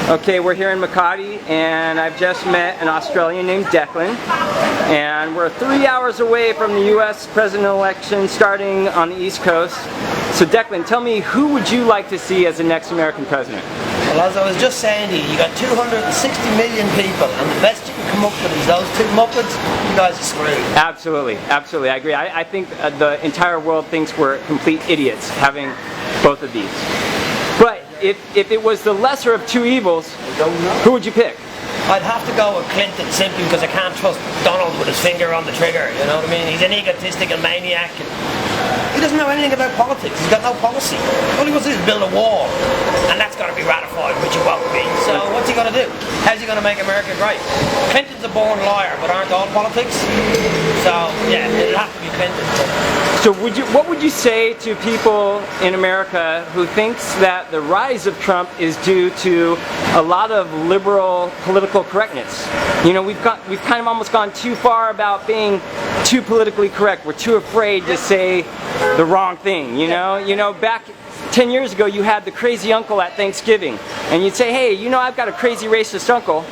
Okay, we're here in Makati, and I've just met an Australian named Declan, and we're 3 hours away from the U.S. president election starting on the East Coast. So Declan, tell me, who would you like to see as the next American president? Well, as I was just saying to you, you got 260 million people, and the best you can come up with is those two muppets. You guys are screwed. Absolutely, absolutely, I agree. I think the entire world thinks we're complete idiots having both of these. But if it was the lesser of two evils, who would you pick? I'd have to go with Clinton simply because I can't trust Donald with his finger on the trigger, you know what I mean? He's an egotistical maniac. And he doesn't know anything about politics. He's got no policy. All he wants to do is build a wall, and that's got to be ratified, which it won't be. So what's he going to do? How's he going to make America great? Clinton's a born liar, but aren't all politics? So yeah, it'll have to be Clinton. So what would you say to people in America who thinks that the rise of Trump is due to a lot of liberal political correctness? You know, we've kind of almost gone too far about being too politically correct. We're too afraid to say the wrong thing, you know? You know, back 10 years ago you had the crazy uncle at Thanksgiving, and you'd say, hey, you know, I've got a crazy racist uncle,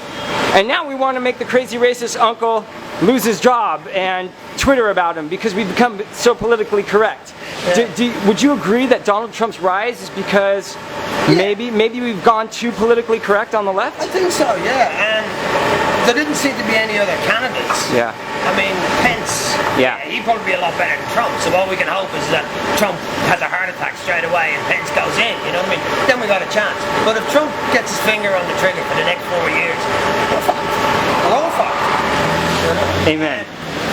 and now we want to make the crazy racist uncle lose his job and Twitter about him because we've become so politically correct. Yeah. Would you agree that Donald Trump's rise is because maybe we've gone too politically correct on the left? I think so, yeah. And there didn't seem to be any other candidates. Yeah. I mean, Pence, he'd probably be a lot better than Trump. So all we can hope is that Trump has a heart attack straight away and Pence goes in, you know what I mean? Then we got a chance. But if Trump gets his finger on the trigger for the next 4 years, we're fucked. We're all fucked. Amen.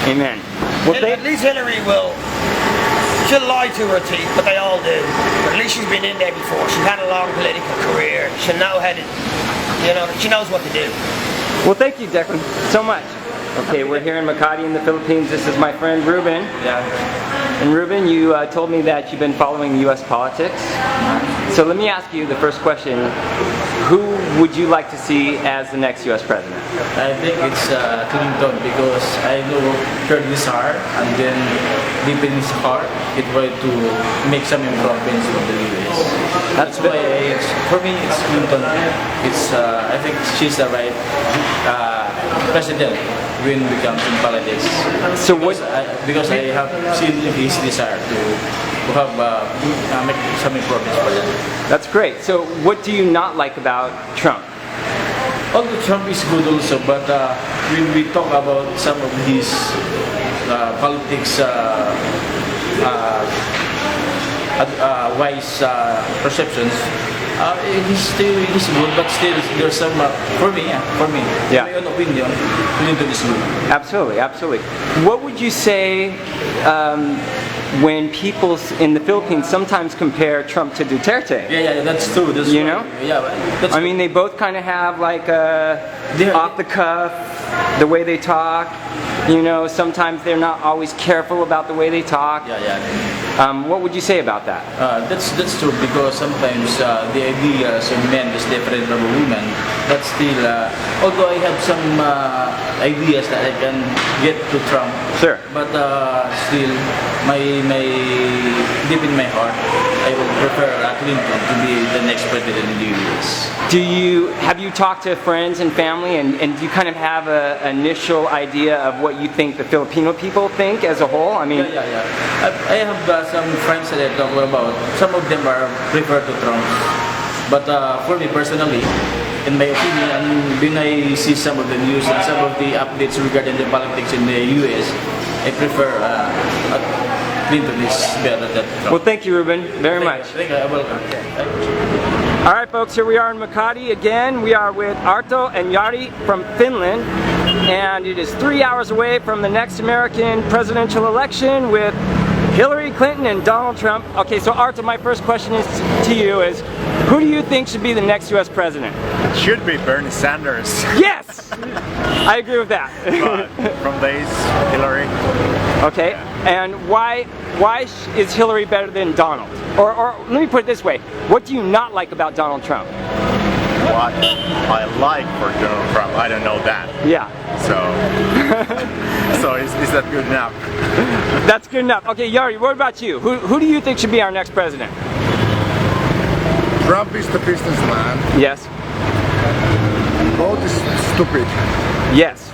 Amen. Well, at least Hillary will. She'll lie to her teeth, but they all do. But at least she's been in there before. She's had a long political career. She'll know how to, you know, she knows what to do. Well, thank you, Declan, so much. Okay, we're here in Makati in the Philippines. This is my friend Ruben. Yeah. And Ruben, you told me that you've been following U.S. politics. So let me ask you the first question. Who would you like to see as the next U.S. president? I think it's Clinton because I know heard his heart and then deep in his heart it wanted to make some improvements for the U.S. That's why for me it's Clinton. It's I think she's the right president when it comes in politics. So because I have seen his desire to have make some improvements for them. That's great. So what do you not like about Trump? Although Trump is good also, but when we talk about some of his politics wise perceptions, he's good, but still there's some for me, yeah. In my own opinion, Clinton is good. Absolutely, absolutely. What would you say when people in the Philippines sometimes compare Trump to Duterte? Yeah, that's true. That's you know? Yeah, that's I mean, they both kind of have like off the cuff, the way they talk. You know, sometimes they're not always careful about the way they talk. Yeah. What would you say about that? That's true because sometimes the ideas of men is different from a woman. But still, although I have some ideas that I can get to Trump, sure. But still, my deep in my heart, I would prefer Clinton to be the next president in the U.S. Have you talked to friends and family, and do you kind of have an initial idea of what you think the Filipino people think as a whole? I mean, yeah. I have some friends that I talk about. Some of them are prefer to Trump, but for me personally, in my opinion, when I see some of the news and some of the updates regarding the politics in the U.S., I prefer Clinton is better than Trump. Well, thank you, Ruben, very much. Thank you. Welcome. All right, folks, here we are in Makati again. We are with Arto and Jari from Finland, and it is 3 hours away from the next American presidential election with Hillary Clinton and Donald Trump. Okay, so Arto, my first question is to you is, who do you think should be the next U.S. president? It should be Bernie Sanders. Yes! I agree with that. But from days, Hillary. Okay, and why is Hillary better than Donald? Or let me put it this way, what do you not like about Donald Trump? What I like for Donald Trump, I don't know that. Yeah. So is that good enough? That's good enough. Okay, Jari, what about you? Who do you think should be our next president? Trump is the businessman. Yes. stupid. Yes.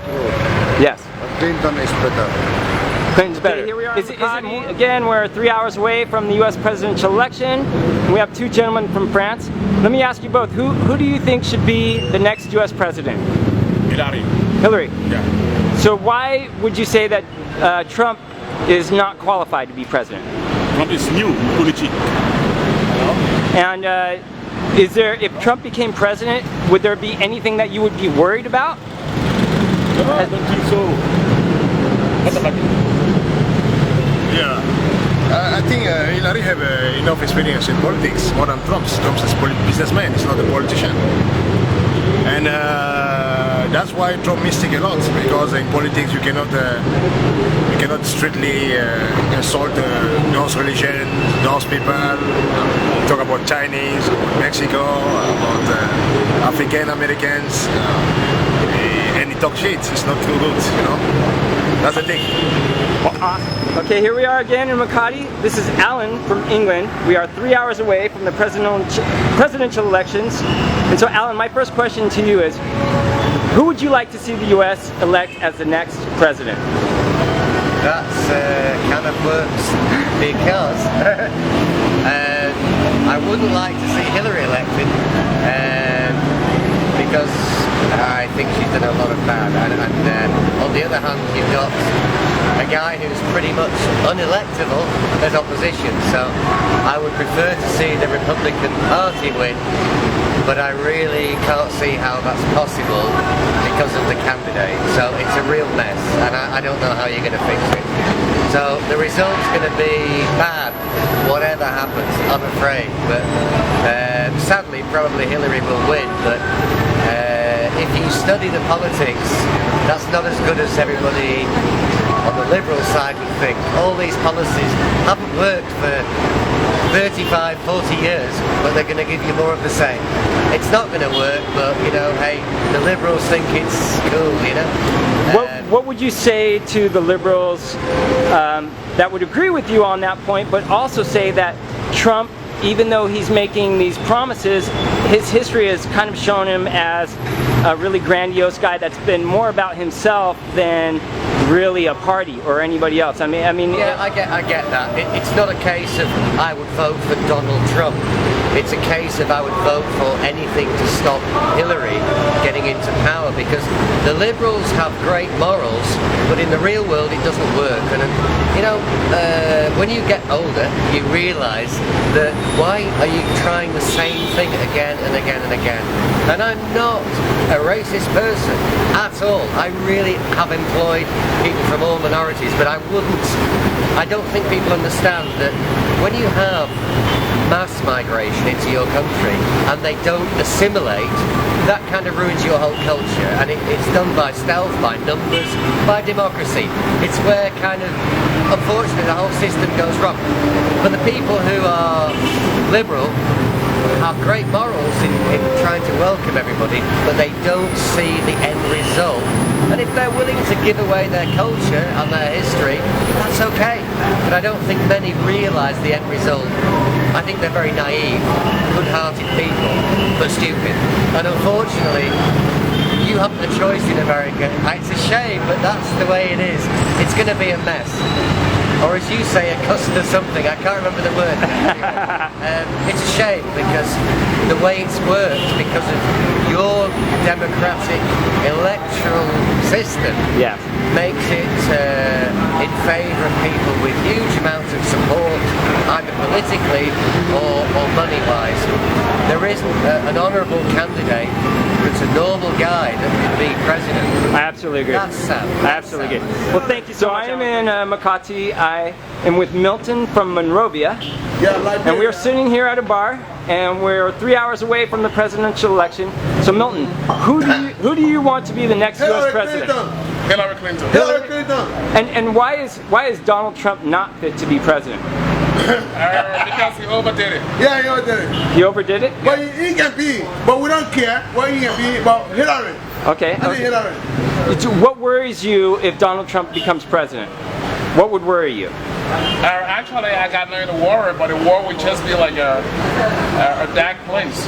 Yes. Clinton is better. Clinton's better. Here we are. Is it again, we're 3 hours away from the U.S. presidential election. We have two gentlemen from France. Let me ask you both, who do you think should be the next U.S. president? Hillary. Hillary. Yeah. So why would you say that Trump is not qualified to be president? Trump is new politic. And is there, if Trump became president, would there be anything that you would be worried about? No, I don't think so. What about you? Yeah, I think Hillary have enough experience in politics, more than Trump. Trump's a businessman, he's not a politician. And that's why Trump missed a lot, because in politics you cannot strictly insult those religion, those people, talk about Chinese, about Mexico, about African Americans, and he talk shit. It's not too good, you know. That's the thing. Okay, here we are again in Makati. This is Alan from England. We are 3 hours away from the presidential elections. And so Alan, my first question to you is, who would you like to see the U.S. elect as the next president? That's kind of works because I wouldn't like to see Hillary elected because I think she's done a lot of bad, and on the other hand you've got a guy who's pretty much unelectable as opposition, so I would prefer to see the Republican Party win, but I really can't see how that's possible because of the candidate, so it's a real mess, and I don't know how you're going to fix it. So the result's going to be bad, whatever happens, I'm afraid, but sadly probably Hillary will win, but if you study the politics, that's not as good as everybody on the Liberal side would think. All these policies haven't worked for 35, 40 years, but they're going to give you more of the same. It's not going to work, but you know, hey, the Liberals think it's cool, you know. What would you say to the Liberals that would agree with you on that point, but also say that Trump, even though he's making these promises, his history has kind of shown him as a really grandiose guy that's been more about himself than really a party or anybody else. I mean. Yeah, I get that. It's not a case of I would vote for Donald Trump. It's a case of I would vote for anything to stop Hillary getting into power, because the Liberals have great morals, but in the real world it doesn't work. And you know, when you get older, you realise that why are you trying the same thing again and again and again? And I'm not a racist person at all. I really have employed people from all minorities, but I don't think people understand that when you have mass migration into your country and they don't assimilate, that kind of ruins your whole culture, and it's done by stealth, by numbers, by democracy. It's where kind of, unfortunately, the whole system goes wrong. But the people who are liberal have great morals in trying to welcome everybody, but they don't see the end result. And if they're willing to give away their culture and their history, that's okay. But I don't think many realise the end result. I think they're very naive, good-hearted people, but stupid. And unfortunately, you have the choice in America. It's a shame, but that's the way it is. It's going to be a mess. Or as you say, a custard or something. I can't remember the word. It's a shame because the way it's worked, because of your democratic electoral system, makes it in favour of people with huge amounts of support, either politically or money-wise. There isn't an honourable candidate that's a normal guy that could be president. I absolutely agree. That's sad. I absolutely agree. Well, thank you so much. I am in Makati. I am with Milton from Monrovia, and we are sitting here at a bar, and we're 3 hours away from the presidential election. So Milton, who do you want to be the next U.S. president? Hillary Clinton. Hillary Clinton. And why is Donald Trump not fit to be president? Because he overdid it. Yeah, he overdid it. He overdid it? But he can be, but we don't care what he can be about Hillary. Okay. I think Hillary. What worries you if Donald Trump becomes president? What would worry you? Actually, I got nothing to worry, but the war would just be like a dark place.